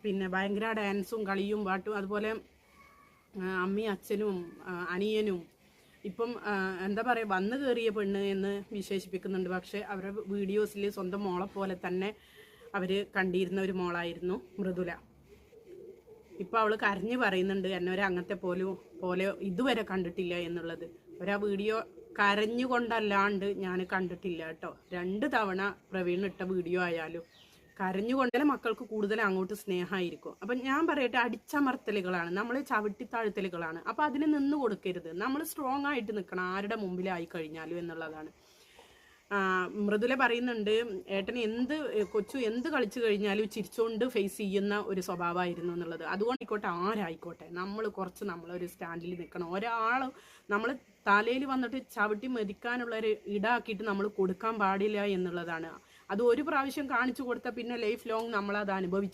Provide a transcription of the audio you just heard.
പിന്നെ ഭയങ്കര ഡാൻസും കളിയും പാട്ടും, അതുപോലെ അമ്മയും അച്ഛനും അനിയനും ഇപ്പം എന്താ പറയുക, വന്നു കയറിയ പെണ്ണ് എന്ന് വിശേഷിപ്പിക്കുന്നുണ്ട്. പക്ഷെ അവരുടെ വീഡിയോസിൽ സ്വന്തം മോളെ പോലെ തന്നെ അവർ കണ്ടിരുന്ന ഒരു മോളായിരുന്നു മൃദുല. ഇപ്പം അവൾ കരഞ്ഞു പറയുന്നുണ്ട്, എന്നെ ഒരു അങ്ങനത്തെ പോലെ ഇതുവരെ കണ്ടിട്ടില്ല എന്നുള്ളത്. ഒരാ വീഡിയോ കരഞ്ഞുകൊണ്ടല്ലാണ്ട് ഞാൻ കണ്ടിട്ടില്ല കേട്ടോ. 2 തവണ പ്രവീൺ ഇട്ട വീഡിയോ ആയാലും കരഞ്ഞുകൊണ്ടല്ലേ മക്കൾക്ക് കൂടുതൽ അങ്ങോട്ട് സ്നേഹമായിരിക്കും. അപ്പം ഞാൻ പറയട്ടെ, അടിച്ചമർത്തലുകളാണ്, നമ്മൾ ചവിട്ടിത്താഴ്ത്തലുകളാണ്. അപ്പം അതിന് നിന്ന് കൊടുക്കരുത്. നമ്മൾ സ്ട്രോങ് ആയിട്ട് നിൽക്കണം ആരുടെ മുമ്പിലായി കഴിഞ്ഞാലും എന്നുള്ളതാണ്. മൃദുല പറയുന്നുണ്ട്, ഏട്ടന് കൊച്ചു എന്ത് കളിച്ചു കഴിഞ്ഞാലും ചിരിച്ചുകൊണ്ട് ഫേസ് ചെയ്യുന്ന ഒരു സ്വഭാവമായിരുന്നു എന്നുള്ളത്. അതുകൊണ്ടായിക്കോട്ടെ, ആരായിക്കോട്ടെ, നമ്മളൊരു സ്റ്റാൻഡിൽ നിൽക്കണം. ഒരാൾ നമ്മൾ തലയിൽ വന്നിട്ട് ചവിട്ടി മെതിക്കാനുള്ളൊരു ഇടാക്കിയിട്ട് നമ്മൾ കൊടുക്കാൻ പാടില്ല എന്നുള്ളതാണ്. അത് ഒരു പ്രാവശ്യം കാണിച്ചു കൊടുത്താൽ പിന്നെ ലൈഫ് ലോങ് നമ്മളത് അനുഭവിച്ചു